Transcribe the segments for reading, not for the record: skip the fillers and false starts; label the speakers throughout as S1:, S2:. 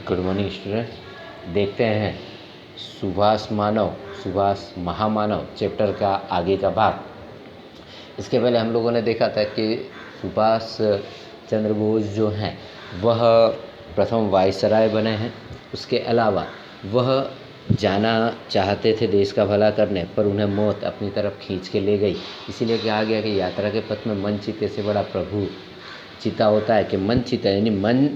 S1: Good morning student. देखते हैं सुभाष महामानव चैप्टर का आगे का भाग। इसके पहले हम लोगों ने देखा था कि सुभाष चंद्र बोस जो हैं वह प्रथम वायसराय बने हैं। उसके अलावा वह जाना चाहते थे देश का भला करने, पर उन्हें मौत अपनी तरफ खींच के ले गई। इसीलिए कहा गया कि यात्रा के पथ में मन चित्ते से बड़ा प्रभु चिता होता है। कि मन चित्ता यानी मन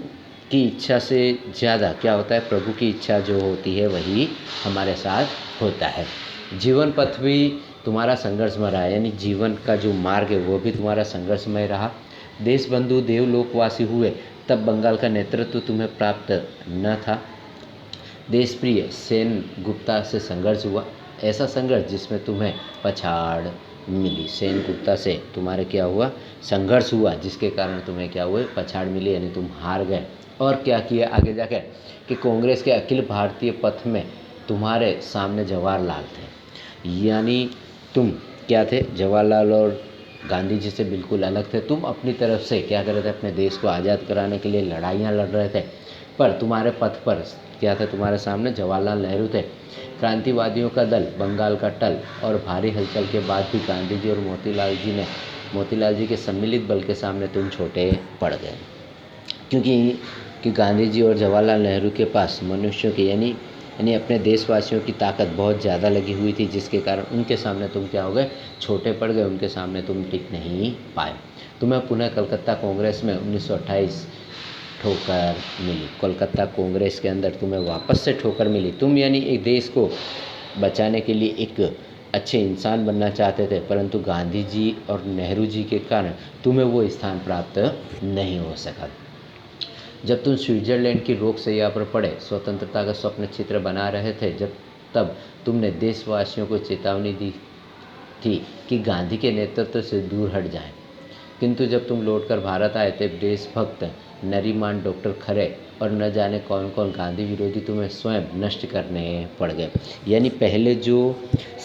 S1: की इच्छा से ज़्यादा क्या होता है, प्रभु की इच्छा जो होती है वही हमारे साथ होता है। जीवन पथ भी तुम्हारा संघर्षमय रहा, यानी जीवन का जो मार्ग है वो भी तुम्हारा संघर्षमय रहा। देश बंधु देवलोकवासी हुए तब बंगाल का नेतृत्व तुम्हें प्राप्त न था। देश प्रिय सेन गुप्ता से संघर्ष हुआ, ऐसा संघर्ष जिसमें तुम्हें पछाड़ मिली। सेन गुप्ता से तुम्हारे क्या हुआ, संघर्ष हुआ, जिसके कारण तुम्हें क्या हुए, पछाड़ मिली, यानी तुम हार गए। और क्या किया आगे जाकर कि कांग्रेस के अखिल भारतीय पथ में तुम्हारे सामने जवाहरलाल थे, यानी तुम क्या थे, जवाहरलाल और गांधी जी से बिल्कुल अलग थे। तुम अपनी तरफ से क्या कर रहे थे, अपने देश को आज़ाद कराने के लिए लड़ाइयाँ लड़ रहे थे, पर तुम्हारे पथ पर क्या था, तुम्हारे सामने जवाहरलाल नेहरू थे। क्रांतिवादियों का दल, बंगाल का टल और भारी हलचल के बाद भी गांधी जी और मोतीलाल जी के सम्मिलित बल के सामने तुम छोटे पड़ गए। क्योंकि गांधी जी और जवाहरलाल नेहरू के पास मनुष्यों की यानी अपने देशवासियों की ताकत बहुत ज़्यादा लगी हुई थी, जिसके कारण उनके सामने तुम क्या हो गए, छोटे पड़ गए। उनके सामने तुम टिक नहीं पाए। तुम्हें पुनः कलकत्ता कांग्रेस में 1928 ठोकर मिली। कोलकाता कांग्रेस के अंदर तुम्हें वापस से ठोकर मिली। तुम यानी एक देश को बचाने के लिए एक अच्छे इंसान बनना चाहते थे, परंतु गांधी जी और नेहरू जी के कारण तुम्हें वो स्थान प्राप्त नहीं हो सका। जब तुम स्विट्जरलैंड की रोक सैया पर पड़े स्वतंत्रता का स्वप्न चित्र बना रहे थे, तब तुमने देशवासियों को चेतावनी दी थी कि गांधी के नेतृत्व से दूर हट जाएं। किंतु जब तुम लौटकर भारत आए तब देशभक्त नरीमान, डॉक्टर खरे और न जाने कौन कौन गांधी विरोधी तुम्हें स्वयं नष्ट करने पड़ गए। यानी पहले जो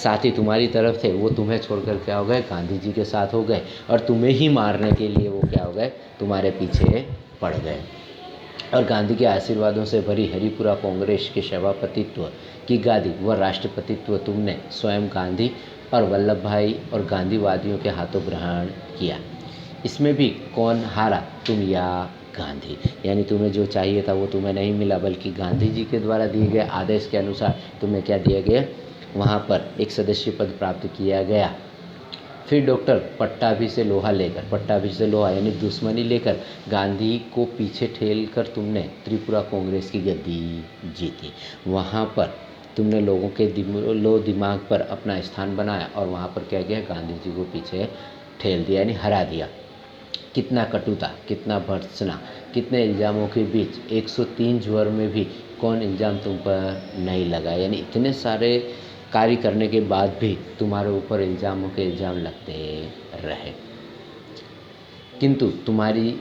S1: साथी तुम्हारी तरफ थे वो तुम्हें छोड़कर क्या हो गए, गांधी जी के साथ हो गए, और तुम्हें ही मारने के लिए वो क्या हो गए, तुम्हारे पीछे पड़ गए। और गांधी के आशीर्वादों से भरी हरिपुरा कांग्रेस के सभापतित्व की गादी व राष्ट्रपतित्व तुमने स्वयं गांधी और वल्लभ भाई और गांधीवादियों के हाथों ग्रहण किया। इसमें भी कौन हारा, तुम या गांधी? यानी तुम्हें जो चाहिए था वो तुम्हें नहीं मिला, बल्कि गांधी जी के द्वारा दिए गए आदेश के अनुसार तुम्हें क्या दिया गया, वहाँ पर एक सदस्य पद प्राप्त किया गया। फिर डॉक्टर पट्टाभी से लोहा यानी दुश्मनी लेकर गांधी को पीछे ठेल कर तुमने त्रिपुरा कांग्रेस की गद्दी जीती। वहाँ पर तुमने लोगों के दिमाग पर अपना स्थान बनाया और वहाँ पर क्या किया, गांधी जी को पीछे ठेल दिया, यानी हरा दिया। कितना कटुता, कितना भर्त्सना, कितने इल्ज़ामों के बीच 103 ज्वर में भी कौन इल्ज़ाम तुम पर नहीं लगा। यानी इतने सारे कार्य करने के बाद भी तुम्हारे ऊपर इल्ज़ामों के इल्ज़ाम लगते रहे। किंतु तुम्हारी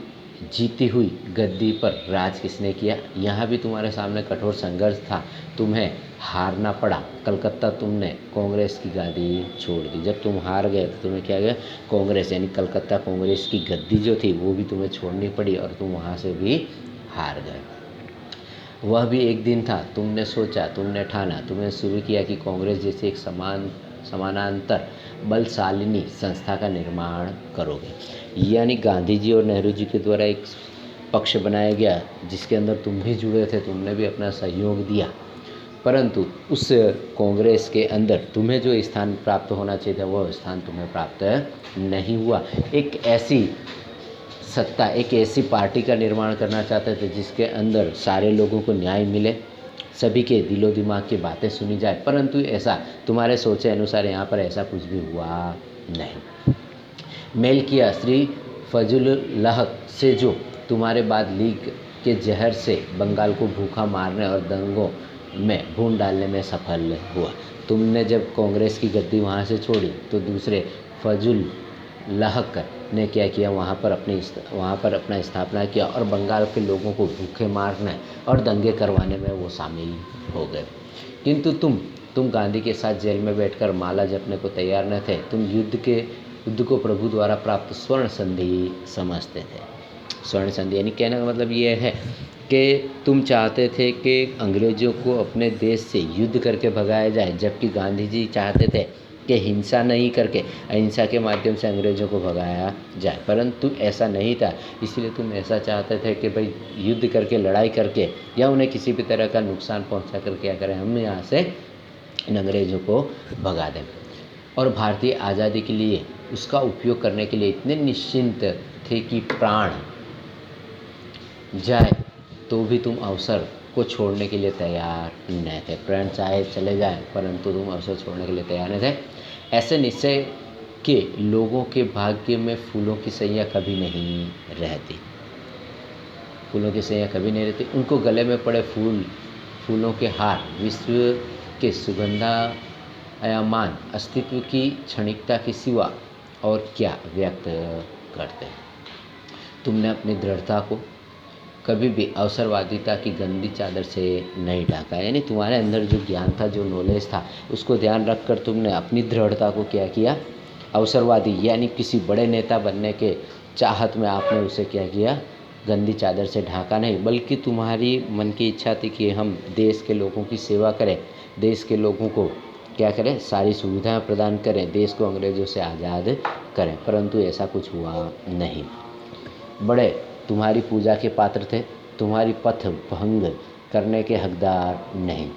S1: जीती हुई गद्दी पर राज किसने किया, यहाँ भी तुम्हारे सामने कठोर संघर्ष था, तुम्हें हारना पड़ा। कलकत्ता तुमने कांग्रेस की गादी छोड़ दी। जब तुम हार गए तो तुम्हें क्या गया, कांग्रेस यानी कलकत्ता कांग्रेस की गद्दी जो थी वो भी तुम्हें छोड़नी पड़ी और तुम वहाँ से भी हार गए। वह भी एक दिन था, तुमने सोचा, तुमने ठाना, तुमने शुरू किया कि कांग्रेस जैसे एक समानांतर बलशालिनी संस्था का निर्माण करोगे। यानी गांधी जी और नेहरू जी के द्वारा एक पक्ष बनाया गया जिसके अंदर तुम भी जुड़े थे, तुमने भी अपना सहयोग दिया, परंतु उस कांग्रेस के अंदर तुम्हें जो स्थान प्राप्त होना चाहिए था वह स्थान तुम्हें प्राप्त नहीं हुआ। एक ऐसी सत्ता, एक ऐसी पार्टी का निर्माण करना चाहते थे जिसके अंदर सारे लोगों को न्याय मिले, सभी के दिलो दिमाग की बातें सुनी जाए, परंतु ऐसा तुम्हारे सोचे अनुसार यहाँ पर ऐसा कुछ भी हुआ नहीं। मेल किया श्री फजलुल से जो तुम्हारे बाद लीग के जहर से बंगाल को भूखा मारने और दंगों में भून डालने में सफल हुआ। तुमने जब कांग्रेस की गद्दी वहाँ से छोड़ी तो दूसरे फजल ने क्या किया, वहाँ पर अपना स्थापना किया और बंगाल के लोगों को भूखे मारने और दंगे करवाने में वो शामिल हो गए। किंतु तुम गांधी के साथ जेल में बैठकर माला जपने को तैयार न थे। तुम युद्ध को प्रभु द्वारा प्राप्त स्वर्ण संधि समझते थे। स्वर्ण संधि। यानी कहने का मतलब ये है कि तुम चाहते थे कि अंग्रेज़ों को अपने देश से युद्ध करके भगाया जाए, जबकि गांधी जी चाहते थे कि हिंसा नहीं करके अहिंसा के माध्यम से अंग्रेज़ों को भगाया जाए, परंतु ऐसा नहीं था। इसलिए तुम ऐसा चाहते थे कि भाई युद्ध करके, लड़ाई करके या उन्हें किसी भी तरह का नुकसान पहुंचा कर क्या करें, हम यहाँ से इन अंग्रेज़ों को भगा दें। और भारतीय आज़ादी के लिए उसका उपयोग करने के लिए इतने निश्चिंत थे कि प्राण जाए तो भी तुम अवसर को छोड़ने के लिए तैयार न थे। प्राण चाहे चले जाए परंतु तुम अवसर छोड़ने के लिए तैयार न थे। ऐसे निश्चय के लोगों के भाग्य में फूलों की सैया कभी नहीं रहती। फूलों की सैया कभी नहीं रहती। उनको गले में पड़े फूलों के हार विश्व के सुगंधायमान अस्तित्व की क्षणिकता के सिवा और क्या व्यक्त करते हैं। तुमने अपनी दृढ़ता को कभी भी अवसरवादिता की गंदी चादर से नहीं ढका। यानी तुम्हारे अंदर जो ज्ञान था, जो नॉलेज था, उसको ध्यान रखकर तुमने अपनी दृढ़ता को क्या किया, अवसरवादी यानी किसी बड़े नेता बनने के चाहत में आपने उसे क्या किया, गंदी चादर से ढाका नहीं, बल्कि तुम्हारी मन की इच्छा थी कि हम देश के लोगों की सेवा करें, देश के लोगों को क्या करें, सारी सुविधाएं प्रदान करें, देश को अंग्रेज़ों से आज़ाद करें। परंतु ऐसा कुछ हुआ नहीं। बड़े तुम्हारी पूजा के पात्र थे, तुम्हारी पथ भंग करने के हकदार नहीं।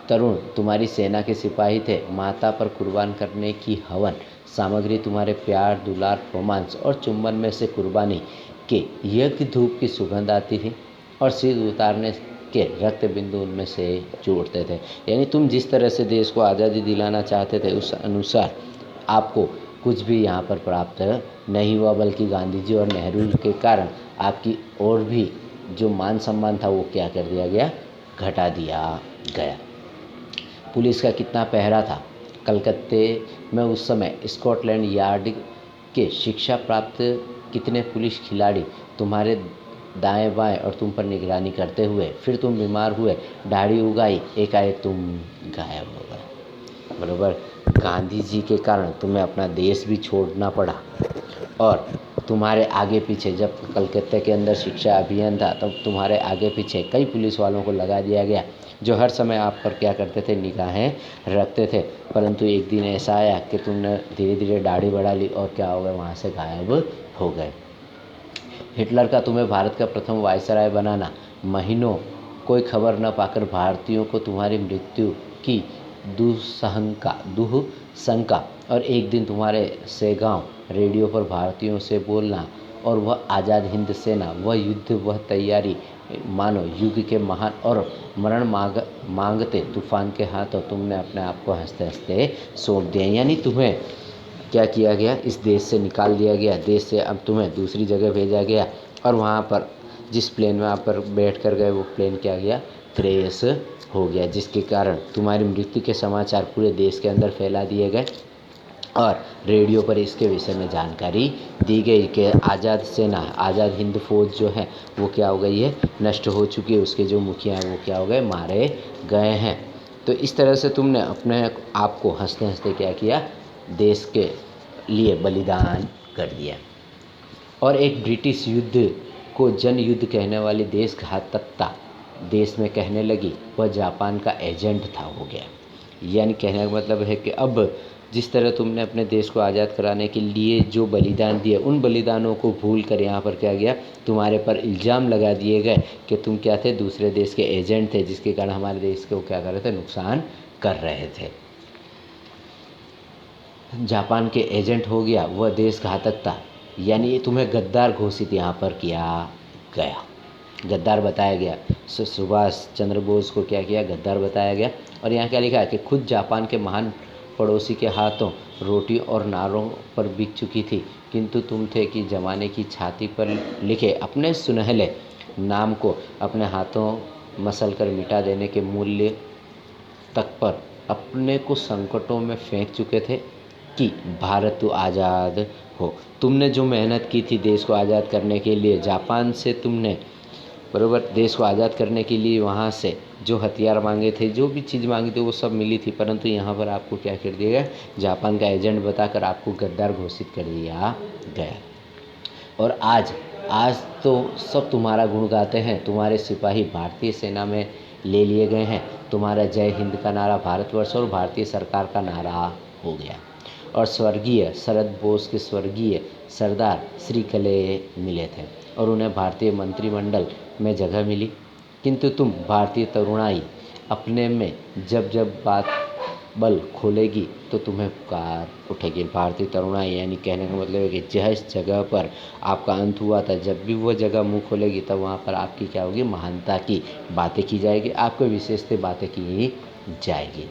S1: तरुण तुम्हारी सेना के सिपाही थे, माता पर कुर्बान करने की हवन सामग्री तुम्हारे प्यार, दुलार, रोमांस और चुंबन में से कुर्बानी के यज्ञ धूप की सुगंध आती थी और सिर उतारने के रक्त बिंदु उनमें से जोड़ते थे। यानी तुम जिस तरह से देश को आज़ादी दिलाना चाहते थे उस अनुसार आपको कुछ भी यहाँ पर प्राप्त नहीं हुआ, बल्कि गांधी जी और नेहरू के कारण आपकी और भी जो मान सम्मान था वो क्या कर दिया गया, घटा दिया गया। पुलिस का कितना पहरा था। कलकत्ते में उस समय स्कॉटलैंड यार्ड के शिक्षा प्राप्त कितने पुलिस खिलाड़ी तुम्हारे दाएं बाएं और तुम पर निगरानी करते हुए, फिर तुम बीमार हुए, दाढ़ी उगाई, एकाएक तुम गायब हो गए। बरोबर, गांधी जी के कारण तुम्हें अपना देश भी छोड़ना पड़ा और तुम्हारे आगे पीछे, जब कलकत्ते के अंदर शिक्षा अभियान था, तब तुम्हारे आगे पीछे कई पुलिस वालों को लगा दिया गया जो हर समय आप पर क्या करते थे, निगाहें रखते थे। परंतु एक दिन ऐसा आया कि तुमने धीरे धीरे दाढ़ी बढ़ा ली और क्या हो गए, वहाँ से गायब हो गए। हिटलर का तुम्हें भारत का प्रथम वायसराय बनाना, महीनों कोई खबर न पाकर भारतीयों को तुम्हारी मृत्यु की दुःशंका और एक दिन तुम्हारे सेगांव रेडियो पर भारतीयों से बोलना और वह आज़ाद हिंद सेना, वह युद्ध, वह तैयारी, मानो युग के महान और मरण मांगते तूफान के हाथों तुमने अपने आप को हंसते हंसते सौंप दिया। यानी तुम्हें क्या किया गया, इस देश से निकाल दिया गया, देश से अब तुम्हें दूसरी जगह भेजा गया और वहाँ पर जिस प्लेन में आप पर बैठ कर गए वो प्लेन क्या गया, क्रैश हो गया, जिसके कारण तुम्हारी मृत्यु के समाचार पूरे देश के अंदर फैला दिए गए और रेडियो पर इसके विषय में जानकारी दी गई कि आज़ाद सेना, आज़ाद हिंद फौज जो है वो क्या हो गई है, नष्ट हो चुकी है, उसके जो मुखिया हैं वो क्या हो गए, मारे गए हैं। तो इस तरह से तुमने अपने आप को हंसते हंसते क्या किया, देश के लिए बलिदान कर दिया। और एक ब्रिटिश युद्ध को जन युद्ध कहने वाली देशघातकता देश में कहने लगी, वह जापान का एजेंट था हो गया। यानी कहने का मतलब है कि अब जिस तरह तुमने अपने देश को आज़ाद कराने के लिए जो बलिदान दिए, उन बलिदानों को भूल कर यहाँ पर क्या गया, तुम्हारे पर इल्ज़ाम लगा दिए गए कि तुम क्या थे, दूसरे देश के एजेंट थे, जिसके कारण हमारे देश को क्या कर रहे थे, नुकसान कर रहे थे। जापान के एजेंट हो गया, वह देशघातकता, यानी तुम्हें गद्दार घोषित यहाँ पर किया गया, गद्दार बताया गया। सुभाष चंद्र बोस को क्या किया, गद्दार बताया गया। और यहाँ क्या लिखा है कि खुद जापान के महान पड़ोसी के हाथों रोटी और नारों पर बिक चुकी थी, किंतु तुम थे कि ज़माने की छाती पर लिखे अपने सुनहले नाम को अपने हाथों मसल कर मिटा देने के मूल्य तक पर अपने को संकटों में फेंक चुके थे कि भारत तो आज़ाद हो। तुमने जो मेहनत की थी देश को आज़ाद करने के लिए, जापान से तुमने बराबर देश को आज़ाद करने के लिए वहाँ से जो हथियार मांगे थे, जो भी चीज़ मांगी थी वो सब मिली थी, परंतु यहाँ पर आपको क्या कर दिया गया, जापान का एजेंट बताकर आपको गद्दार घोषित कर दिया गया। और आज आज तो सब तुम्हारा गुण गाते हैं, तुम्हारे सिपाही भारतीय सेना में ले लिए गए हैं, तुम्हारा जय हिंद का नारा भारतवर्ष और भारतीय सरकार का नारा हो गया। और स्वर्गीय शरद बोस के स्वर्गीय सरदार श्री कले मिले थे और उन्हें भारतीय मंत्रिमंडल में जगह मिली। किंतु तुम भारतीय तरुणाई अपने में जब जब बात बल खोलेगी तो तुम्हें पुकार उठेगी। भारतीय तरुणाई यानी कहने का मतलब है कि जिस जगह पर आपका अंत हुआ था, जब भी वो जगह मुंह खोलेगी तब वहाँ पर आपकी क्या होगी, महानता की बातें की जाएगी, आपको विशेषता बातें की जाएगी।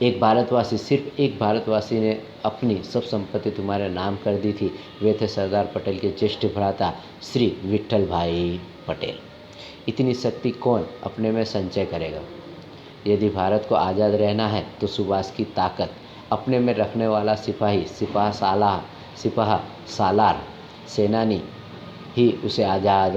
S1: एक भारतवासी, सिर्फ एक भारतवासी ने अपनी सब संपत्ति तुम्हारे नाम कर दी थी। वे थे सरदार पटेल के ज्येष्ठ भ्राता श्री विट्ठल भाई पटेल। इतनी शक्ति कौन अपने में संचय करेगा। यदि भारत को आज़ाद रहना है तो सुभाष की ताकत अपने में रखने वाला सिपाही, सिपाह सालार सेनानी ही उसे आज़ाद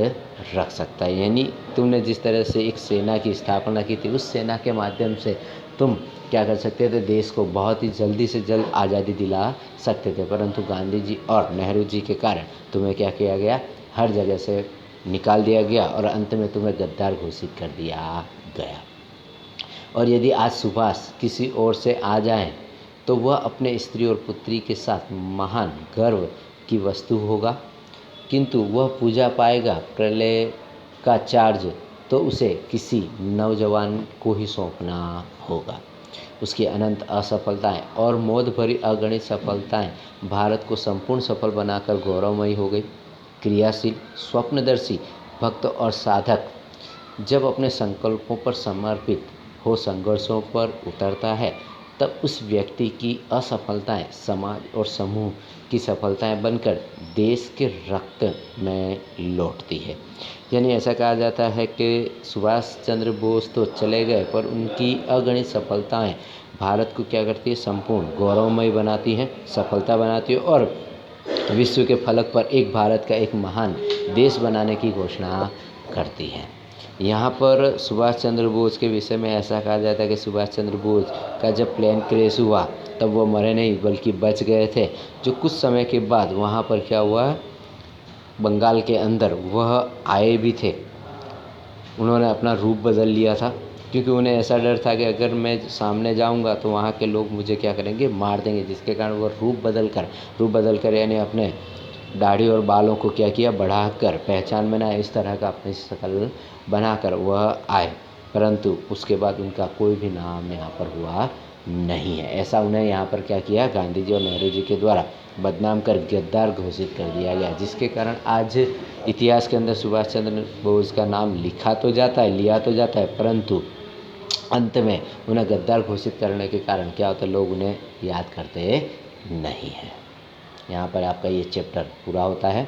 S1: रख सकता है। यानी तुमने जिस तरह से एक सेना की स्थापना की थी, उस सेना के माध्यम से तुम क्या कर सकते थे, देश को बहुत ही जल्दी से जल्द आज़ादी दिला सकते थे। परंतु गांधी जी और नेहरू जी के कारण तुम्हें क्या किया गया, हर जगह से निकाल दिया गया और अंत में तुम्हें गद्दार घोषित कर दिया गया। और यदि आज सुभाष किसी और से आ जाएं तो वह अपने स्त्री और पुत्री के साथ महान गर्व की वस्तु होगा, किंतु वह पूजा पाएगा प्रलय का चार्ज तो उसे किसी नौजवान को ही सौंपना होगा। उसकी अनंत असफलताएं और मौत भरी अगणित सफलताएं भारत को संपूर्ण सफल बनाकर गौरवमयी हो गई। क्रियाशील, स्वप्नदर्शी भक्त और साधक जब अपने संकल्पों पर समर्पित हो संघर्षों पर उतरता है, तब उस व्यक्ति की असफलताएं समाज और समूह की सफलताएं बनकर देश के रक्त में लौटती है। यानी ऐसा कहा जाता है कि सुभाष चंद्र बोस तो चले गए, पर उनकी अगणित सफलताएं भारत को क्या करती है, संपूर्ण गौरवमय बनाती हैं, सफलता बनाती है और विश्व के फलक पर एक भारत का एक महान देश बनाने की घोषणा करती है। यहाँ पर सुभाष चंद्र बोस के विषय में ऐसा कहा जाता है कि सुभाष चंद्र बोस का जब प्लेन क्रैश हुआ तब वो मरे नहीं बल्कि बच गए थे। जो कुछ समय के बाद वहाँ पर क्या हुआ, बंगाल के अंदर वह आए भी थे। उन्होंने अपना रूप बदल लिया था, क्योंकि उन्हें ऐसा डर था कि अगर मैं सामने जाऊंगा तो वहाँ के लोग मुझे क्या करेंगे, मार देंगे। जिसके कारण वह रूप बदल कर यानी अपने दाढ़ी और बालों को क्या किया, बढ़ाकर पहचान बनाया। इस तरह का अपनी शक्ल बनाकर वह आए, परंतु उसके बाद उनका कोई भी नाम यहाँ पर हुआ नहीं है। ऐसा उन्हें यहाँ पर क्या किया, गांधी जी और नेहरू जी के द्वारा बदनाम कर गद्दार घोषित कर दिया गया, जिसके कारण आज इतिहास के अंदर सुभाष चंद्र बोस का नाम लिया तो जाता है, परंतु अंत में उन्हें गद्दार घोषित करने के कारण क्या होता है, लोग उन्हें याद करते नहीं हैं। यहाँ पर आपका ये चैप्टर पूरा होता है।